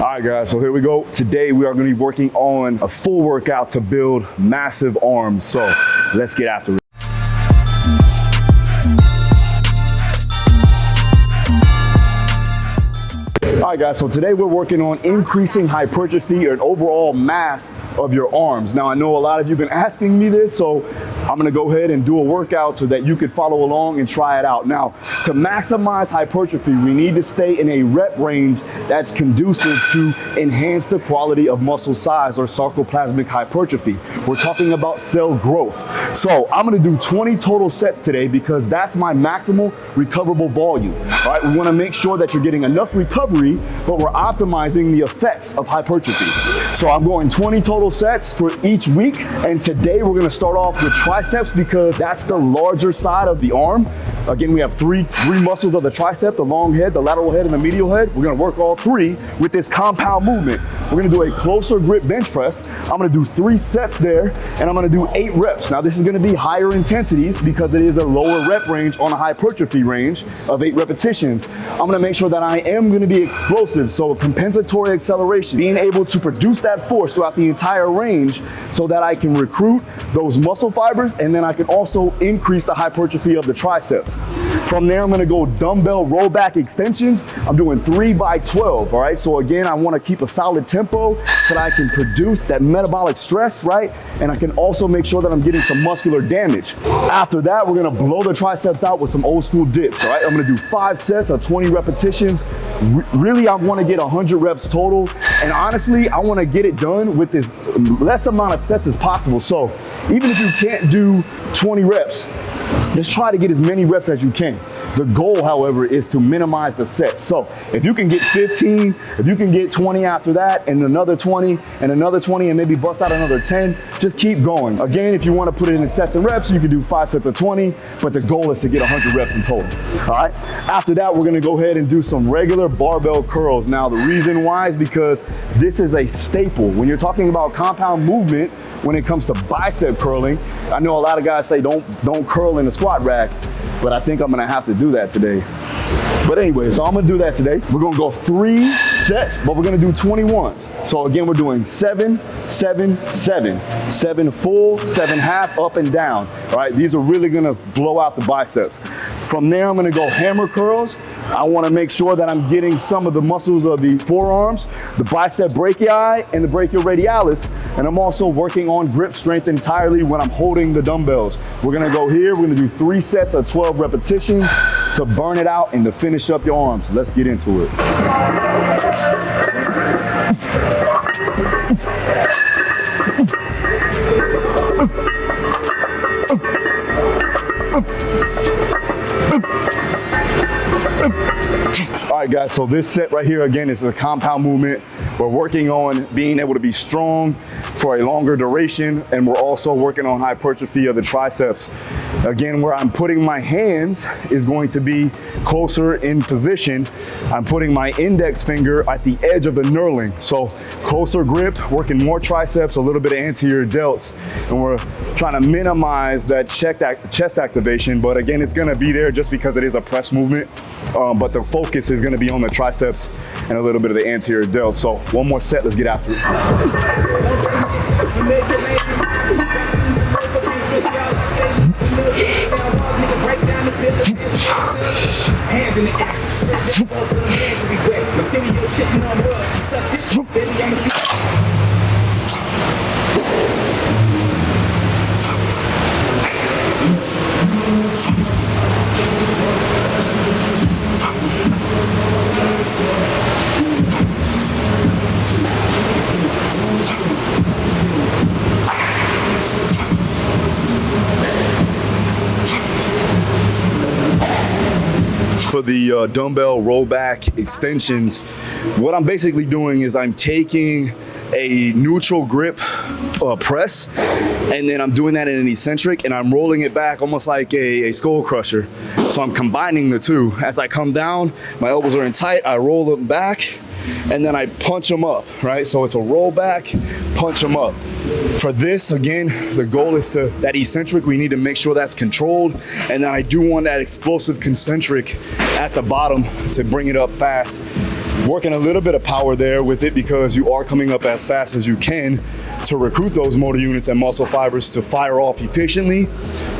Alright guys, so here we go. Today we are going to be working on a full workout to build massive arms. So let's get after it. Alright guys, so today we're working on increasing hypertrophy and overall mass of your arms. Now I know a lot of you have been asking me this, so I'm gonna go ahead and do a workout so that you could follow along and try it out. Now, to maximize hypertrophy, we need to stay in a rep range that's conducive to enhance the quality of muscle size or sarcoplasmic hypertrophy. We're talking about cell growth. So I'm gonna do 20 total sets today because that's my maximal recoverable volume. All right, we wanna make sure that you're getting enough recovery, but we're optimizing the effects of hypertrophy. So I'm going 20 total sets for each week, and today we're gonna start off with triceps because that's the larger side of the arm. Again, we have three muscles of the tricep, the long head, the lateral head, and the medial head. We're gonna work all three with this compound movement. We're gonna do a closer grip bench press. I'm gonna do 3 sets there, and I'm gonna do 8 reps. Now this is gonna be higher intensities because it is a lower rep range on a hypertrophy range of 8 repetitions. I'm gonna make sure that I am gonna be explosive, so a compensatory acceleration, being able to produce that force throughout the entire range so that I can recruit those muscle fibers, and then I can also increase the hypertrophy of the triceps. From there, I'm gonna go dumbbell roll back extensions. I'm doing 3 by 12, all right? So again, I wanna keep a solid tempo so that I can produce that metabolic stress, right? And I can also make sure that I'm getting some muscular damage. After that, we're gonna blow the triceps out with some old school dips, all right? I'm gonna do 5 sets of 20 repetitions. Really, I wanna get 100 reps total. And honestly, I wanna get it done with this less amount of sets as possible. So even if you can't do 20 reps, just try to get as many reps as you can. The goal, however, is to minimize the sets. So if you can get 15, if you can get 20 after that, and another 20, and another 20, and maybe bust out another 10, just keep going. Again, if you want to put it in sets and reps, you can do 5 sets of 20, but the goal is to get 100 reps in total. All right. After that, we're going to go ahead and do some regular barbell curls. Now, the reason why is because this is a staple. When you're talking about compound movement, when it comes to bicep curling, I know a lot of guys say don't curl in the squat rack, but I think I'm gonna have to do that today. But anyway, so I'm gonna do that today. We're gonna go 3 sets, but we're gonna do 21s. So again, we're doing 7, 7, 7. 7 full, 7 half, up and down. All right, these are really gonna blow out the biceps. From there, I'm gonna go hammer curls. I wanna make sure that I'm getting some of the muscles of the forearms, the bicep brachii and the brachioradialis, and I'm also working on grip strength entirely when I'm holding the dumbbells. We're gonna go here, we're gonna do 3 sets of 12 repetitions to burn it out and to finish up your arms. Let's get into it. All right guys, so this set right here again is a compound movement. We're working on being able to be strong for a longer duration, and we're also working on hypertrophy of the triceps. Again, where I'm putting my hands is going to be closer in position. I'm putting my index finger at the edge of the knurling. So closer grip, working more triceps, a little bit of anterior delts, and we're trying to minimize that chest activation. But again, it's gonna be there just because it is a press movement. But the focus is gonna be on the triceps and a little bit of the anterior delts. So one more set, let's get after it. Hands in the air, material shitting on words, suck this, baby, I'm a shit. For the dumbbell roll back extensions, what I'm basically doing is I'm taking a neutral grip press, and then I'm doing that in an eccentric, and I'm rolling it back almost like a skull crusher. So I'm combining the two. As I come down, my elbows are in tight, I roll them back, and then I punch them up, right? So it's a roll back, punch them up. For this, again, the goal is to, that eccentric, we need to make sure that's controlled. And then I do want that explosive concentric at the bottom to bring it up fast. Working a little bit of power there with it because you are coming up as fast as you can to recruit those motor units and muscle fibers to fire off efficiently.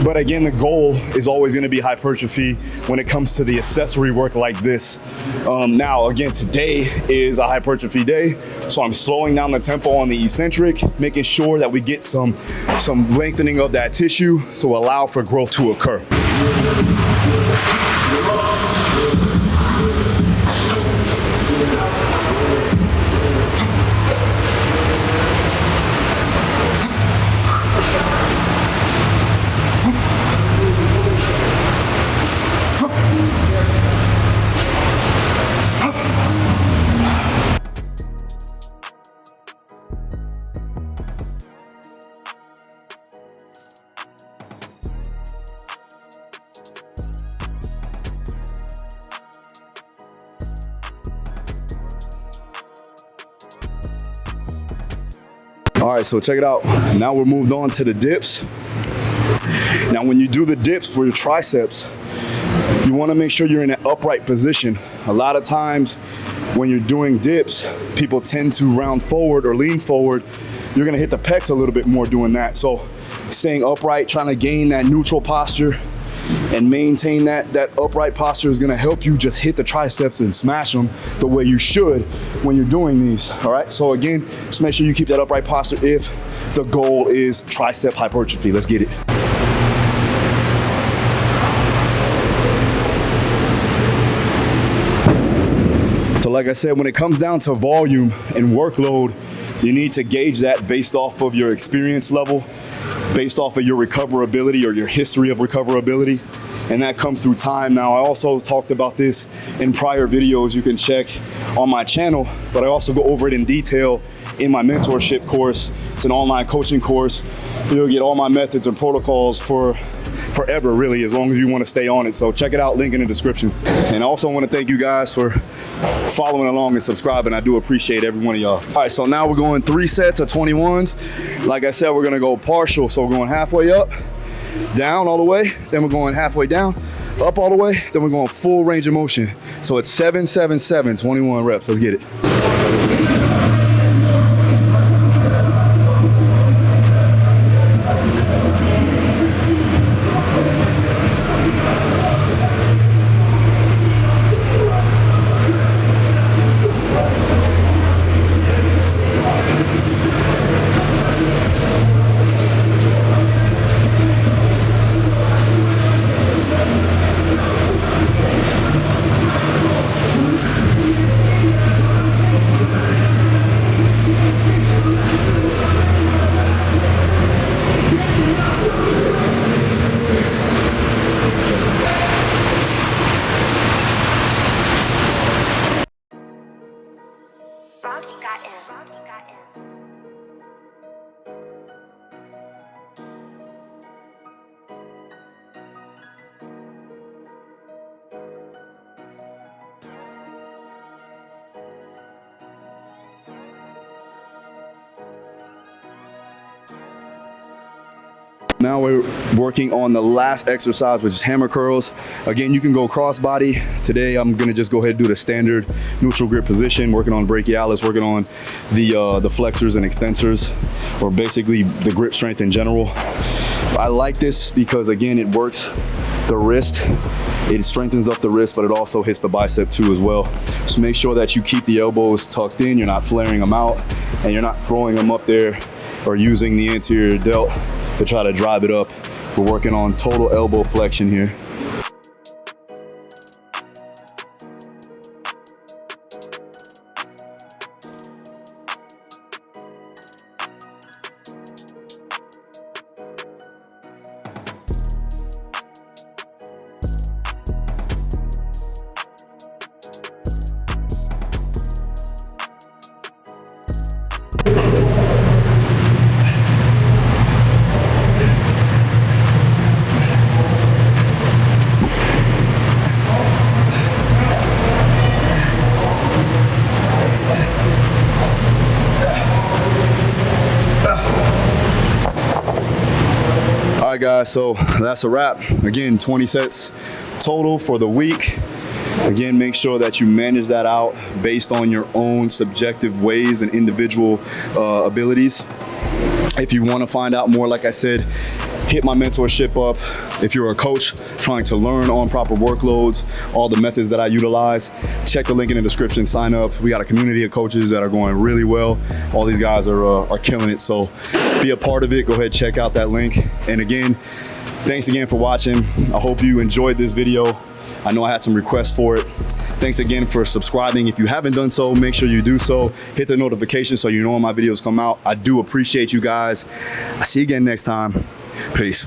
But again, the goal is always going to be hypertrophy when it comes to the accessory work like this. Now, again, today is a hypertrophy day, so I'm slowing down the tempo on the eccentric, making sure that we get some lengthening of that tissue to allow for growth to occur. All right, so check it out. Now we're moved on to the dips. Now, when you do the dips for your triceps, you want to make sure you're in an upright position. A lot of times when you're doing dips, people tend to round forward or lean forward. You're going to hit the pecs a little bit more doing that. So staying upright, trying to gain that neutral posture and maintain that upright posture is going to help you just hit the triceps and smash them the way you should when you're doing these. All right, so again, just make sure you keep that upright posture if the goal is tricep hypertrophy. Let's get it. So like I said, when it comes down to volume and workload, you need to gauge that based off of your experience level, based off of your recoverability or your history of recoverability, and that comes through time. Now, I also talked about this in prior videos you can check on my channel, but I also go over it in detail in my mentorship course. It's an online coaching course. You'll get all my methods and protocols for forever, really, as long as you want to stay on it. So check it out, link in the description. And I also want to thank you guys for following along and subscribing. I do appreciate every one of y'all. All right, so now we're going 3 sets of 21s. Like I said, we're gonna go partial. So we're going halfway up, down all the way, then we're going halfway down, up all the way, then we're going full range of motion. So it's 7, 7, 7, 21 reps. Let's get it. Now we're working on the last exercise, which is hammer curls. Again, you can go crossbody. Today, I'm gonna just go ahead and do the standard neutral grip position, working on brachialis, working on the flexors and extensors, or basically the grip strength in general. I like this because, again, it works the wrist. It strengthens up the wrist, but it also hits the bicep too as well. So make sure that you keep the elbows tucked in, you're not flaring them out, and you're not throwing them up there or using the anterior delt to try to drive it up. We're working on total elbow flexion here. guys, so that's a wrap. Again, 20 sets total for the week. Again, make sure that you manage that out based on your own subjective ways and individual abilities. If you want to find out more, like I said, hit my mentorship up. If you're a coach trying to learn on proper workloads, all the methods that I utilize, check the link in the description, sign up. We got a community of coaches that are going really well. All these guys are killing it. So be a part of it. Go ahead, check out that link. And again, thanks again for watching. I hope you enjoyed this video. I know I had some requests for it. Thanks again for subscribing. If you haven't done so, make sure you do so. Hit the notification so you know when my videos come out. I do appreciate you guys. I'll see you again next time. Peace.